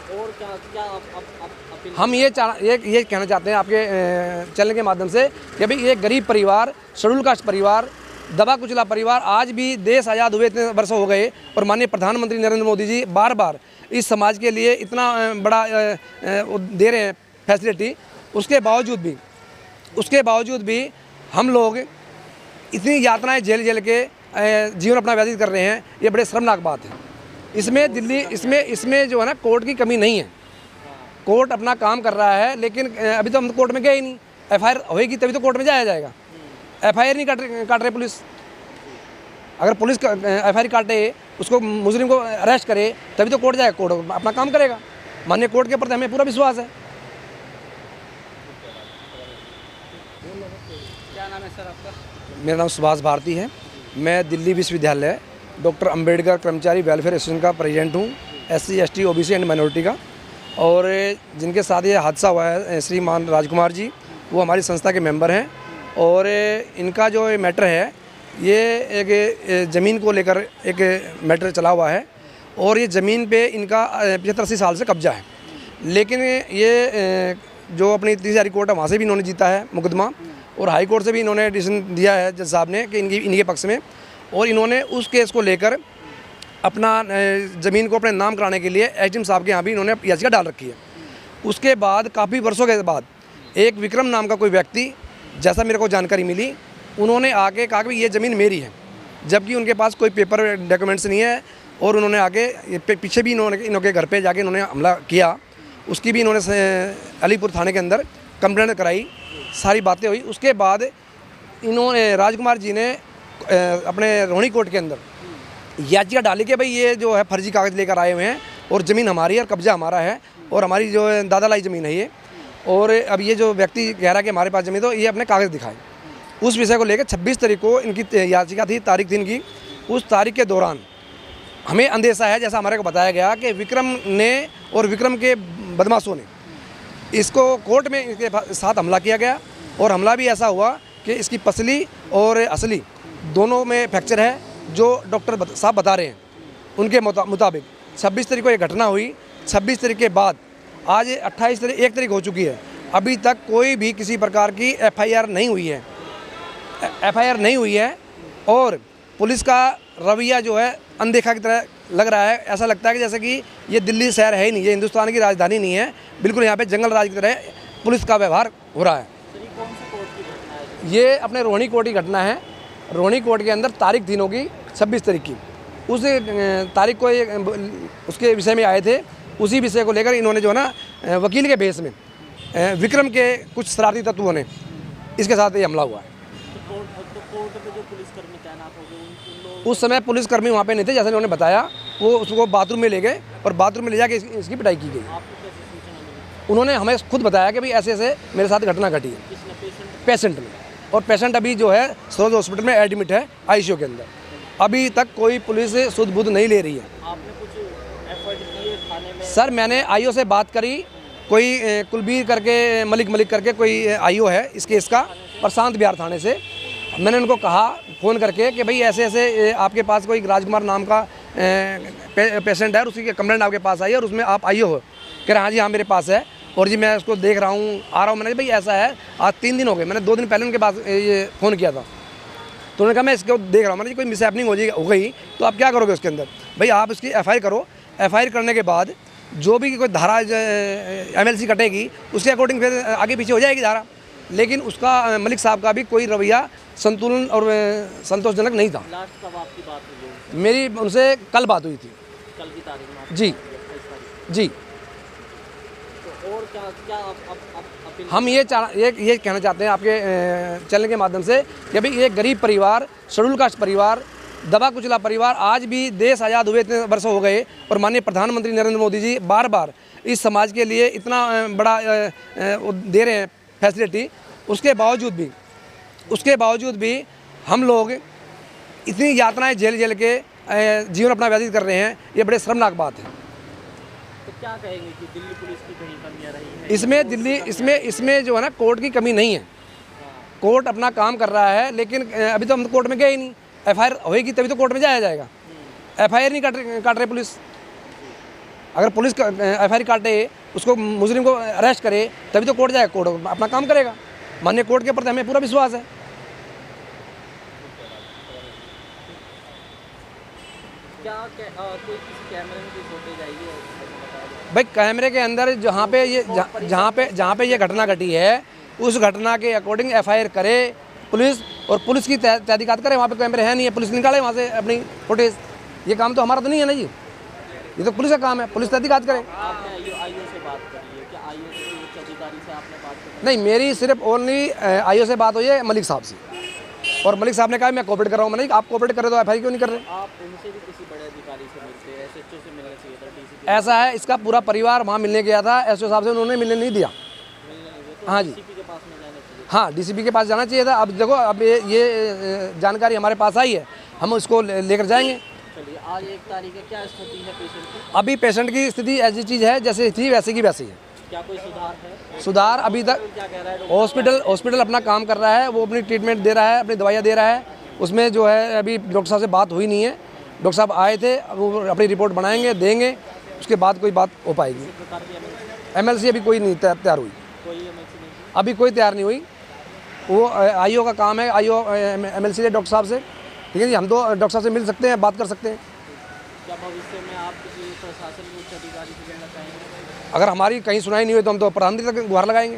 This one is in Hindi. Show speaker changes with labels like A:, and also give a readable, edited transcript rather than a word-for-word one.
A: और क्या क्या अपील?
B: हम ये कहना चाहते हैं आपके चैनल के माध्यम से कि भाई एक गरीब परिवार, शेड्यूल कास्ट परिवार, दबा कुचला परिवार, आज भी देश आज़ाद हुए इतने वर्ष हो गए और माननीय प्रधानमंत्री नरेंद्र मोदी जी बार बार इस समाज के लिए इतना बड़ा दे रहे हैं फैसिलिटी, उसके बावजूद भी हम लोग इतनी यातनाएं झेल के जीवन अपना व्यतीत कर रहे हैं। ये बड़े शर्मनाक बात है। इसमें जो है ना, कोर्ट की कमी नहीं है। कोर्ट अपना काम कर रहा है, लेकिन अभी तो हम कोर्ट में गए ही नहीं। एफआईआर होएगी तभी तो कोर्ट में जाया जाएगा। एफआईआर नहीं काट रहे पुलिस। अगर पुलिस एफआईआर काटे, उसको मुजरिम को अरेस्ट करे, तभी तो कोर्ट जाएगा। कोर्ट अपना काम करेगा। माननीय कोर्ट के प्रति हमें पूरा विश्वास है।
A: क्या नाम है सर आपका?
B: मेरा नाम सुभाष भारती है। मैं दिल्ली विश्वविद्यालय डॉक्टर अंबेडकर कर्मचारी वेलफेयर एसोसिएशन का प्रेसिडेंट हूँ, SC ST OBC and minority का। और जिनके साथ ये हादसा हुआ है, श्रीमान राजकुमार जी, वो हमारी संस्था के मेंबर हैं। और इनका जो मैटर है, ये एक ज़मीन को लेकर एक मैटर चला हुआ है और ये ज़मीन पे इनका 75-80 साल से कब्जा है। लेकिन ये जो अपनी तीसरी हाई कोर्ट है, वहाँ से भी इन्होंने जीता है मुकदमा, और हाई कोर्ट से भी इन्होंने डिसीजन दिया है जज साहब ने कि इनके पक्ष में। और इन्होंने उस केस को लेकर अपना ज़मीन को अपने नाम कराने के लिए SDM साहब के यहाँ भी इन्होंने याचिका डाल रखी है। उसके बाद काफ़ी वर्षों के बाद एक विक्रम नाम का कोई व्यक्ति, जैसा मेरे को जानकारी मिली, उन्होंने आके कहा कि ये ज़मीन मेरी है, जबकि उनके पास कोई पेपर डॉक्यूमेंट्स नहीं है। और उन्होंने आगे पीछे भी इनके घर पे जाके इन्होंने हमला किया। उसकी भी इन्होंने अलीपुर थाने के अंदर कंप्लेंट कराई, सारी बातें हुई। उसके बाद इन्होंने राजकुमार जी ने अपने रोहिणी कोर्ट के अंदर याचिका डाली कि भाई ये जो है फर्जी कागज़ लेकर आए हुए हैं और ज़मीन हमारी है और कब्जा हमारा है और हमारी जो है दादा लाई ज़मीन है ये। और अब ये जो व्यक्ति कह रहा है कि हमारे पास ज़मीन, तो ये अपने कागज़ दिखाए। उस विषय को लेकर 26 तारीख को इनकी याचिका थी, तारीख थी इनकी। उस तारीख के दौरान हमें अंदेशा है, जैसा हमारे को बताया गया, कि विक्रम ने और विक्रम के बदमाशों ने इसको कोर्ट में इनके साथ हमला किया गया। और हमला भी ऐसा हुआ कि इसकी पसली और असली दोनों में फ्रैक्चर है, जो डॉक्टर साहब बता रहे हैं उनके मुताबिक। 26 तारीख को ये घटना हुई। 26 तारीख के बाद आज 1 तारीख हो चुकी है, अभी तक कोई भी किसी प्रकार की एफआईआर नहीं हुई है। और पुलिस का रवैया जो है अनदेखा की तरह लग रहा है। ऐसा लगता है कि जैसे कि ये दिल्ली शहर है ही नहीं, ये हिंदुस्तान की राजधानी नहीं है। बिल्कुल यहाँ पे जंगल राज की तरह पुलिस का व्यवहार हो रहा है।
A: कौन सी कोर्ट की घटना है?
B: ये अपने रोहिणी कोर्ट की घटना है। रोहिणी कोर्ट के अंदर तारीख थी होगी 26 तारीख की। उस तारीख को ये उसके विषय में आए थे। उसी विषय को लेकर इन्होंने जो है ना, वकील के भेस में विक्रम के कुछ शरारती तत्वों ने इसके साथ ये हमला हुआ है।
A: तो कोर्ट में जो पुलिसकर्मी तैनात हो गए, उन लोग
B: उस समय पुलिसकर्मी वहाँ पे नहीं थे, जैसे इन्होंने बताया। वो उसको बाथरूम में ले गए और बाथरूम में ले जाके इसकी पिटाई की गई।
A: आपको कैसे सूचना मिली?
B: उन्होंने हमें खुद बताया कि भाई ऐसे ऐसे मेरे साथ घटना घटी है।
A: किसने?
B: पेशेंट में। और पेशेंट अभी जो है सरोज हॉस्पिटल में एडमिट है, ICU के अंदर। अभी तक कोई पुलिस सुध बुध नहीं ले रही है।
A: आपने कुछ एफर्ट किए थाने में?
B: सर, मैंने IO से बात करी। कोई कुलबीर करके, मलिक करके कोई IO है इस केस का, प्रशांत बिहार थाने से। मैंने उनको कहा फ़ोन करके कि भाई ऐसे ऐसे आपके पास कोई राजकुमार नाम का पेशेंट है और उसकी कंप्लेंट आपके पास आई है और उसमें आप IO हो। कह रहे हाँ जी, हाँ मेरे पास है और जी मैं उसको देख रहा हूँ, आ रहा हूँ। मैंने भाई ऐसा है, आज 3 दिन हो गए। मैंने 2 दिन पहले उनके पास ये फ़ोन किया था, तो उन्होंने कहा मैं इसको देख रहा हूँ। मैंने कोई मिसहैपनिंग हो गई तो आप क्या करोगे उसके अंदर? भाई आप इसकी FIR करो। FIR करने के बाद जो भी कोई धारा MLC कटेगी, उसके अकॉर्डिंग फिर आगे पीछे हो जाएगी धारा। लेकिन उसका मलिक साहब का भी कोई रवैया संतुलन और संतोषजनक नहीं था।
A: लास्ट कब आपकी बात हुई?
B: मेरी उनसे कल बात हुई थी।
A: कल की तारीख में?
B: जी
A: 28 तारीख।
B: जी।
A: तो और क्या क्या अपील?
B: हम ये कहना चाहते हैं आपके चैनल के माध्यम से कि भाई एक गरीब परिवार, शेड्यूल कास्ट परिवार, दबा कुचला परिवार, आज भी देश आज़ाद हुए इतने वर्ष हो गए और माननीय प्रधानमंत्री नरेंद्र मोदी जी बार बार इस समाज के लिए इतना बड़ा दे रहे हैं फैसिलिटी। उसके बावजूद भी हम लोग इतनी यातनाएं झेल के जीवन अपना व्यतीत कर रहे हैं। ये बड़े शर्मनाक बात है।
A: तो क्या कहेंगे कि दिल्ली पुलिस की कहीं कमियां रही हैं?
B: इसमें जो है ना, कोर्ट की कमी नहीं है। कोर्ट अपना काम कर रहा है, लेकिन अभी तो हम कोर्ट में गए ही नहीं। एफआईआर होएगी तभी तो कोर्ट में जाया जाएगा। एफआईआर नहीं काट रहे पुलिस। अगर पुलिस FIR काटे, उसको मुजरिम को अरेस्ट करे, तभी तो कोर्ट जाएगा, कोर्ट अपना काम करेगा। माननीय कोर्ट के प्रति हमें पूरा विश्वास है।
A: कोई किसी कैमरे में कोई फुटेज आई है?
B: भाई कैमरे के अंदर जहाँ पे ये घटना घटी है, उस घटना के अकॉर्डिंग FIR करे पुलिस, और पुलिस की तहकीकात करे। वहाँ पे कैमरे हैं नहीं है, पुलिस निकाले वहाँ से अपनी फुटेज। ये काम तो हमारा तो नहीं है ना जी, ये तो पुलिस का काम है, पुलिस तहकीकात करे।
A: आपने आईओ से बात करी है क्या? आईओ के उच्च अधिकारी से आपने बात करी?
B: नहीं, मेरी सिर्फ ओनली IO से बात हुई है, मलिक साहब से, और मलिक साहब ने कहा मैं कोऑपरेट कर रहा हूँ। मैंने आप कोऑपरेट कर रहे तो FIR क्यों नहीं कर रहे?
A: आप उनसे भी किसी बड़े अधिकारी से मिलते हैं, SHO से मिलना चाहिए था, DCP
B: ऐसा है, इसका पूरा परिवार वहाँ मिलने गया था, SO साहब से उन्होंने मिलने नहीं दिया।
A: मिलने नहीं दिया, तो
B: हाँ जी,
A: DCP के पास में जाना चाहिए।
B: हाँ DCP के पास जाना चाहिए था। अब देखो, अब ये जानकारी हमारे पास आई है, हम उसको लेकर जाएंगे।
A: चलिए, आज 1 तारीख है, क्या स्थिति है पेशेंट की?
B: अभी पेशेंट की स्थिति ऐसी चीज़ है जैसे थी वैसे की वैसी है।
A: क्या कोई सुधार है?
B: सुधार अभी तक
A: क्या कह रहा है?
B: हॉस्पिटल अपना काम कर रहा है, वो अपनी ट्रीटमेंट दे रहा है, अपनी दवाइयाँ दे रहा है। उसमें जो है अभी डॉक्टर साहब से बात हुई नहीं है, डॉक्टर साहब आए थे, वो अपनी रिपोर्ट बनाएंगे, देंगे, उसके बाद कोई बात हो पाएगी।
A: प्रकार की
B: MLC अभी कोई नहीं तैयार हुई,
A: कोई MLC नहीं?
B: अभी कोई तैयार नहीं हुई। वो IO का काम है, IO MLC है डॉक्टर साहब से, ठीक है जी। हम तो डॉक्टर साहब से मिल सकते हैं, बात कर सकते हैं।
A: क्या भविष्य में आप किसी प्रशासन के उच्च अधिकारी से मिलना चाहेंगे?
B: अगर हमारी कहीं सुनाई नहीं हुई तो हम तो प्रधानमंत्री तक गुहार लगाएंगे।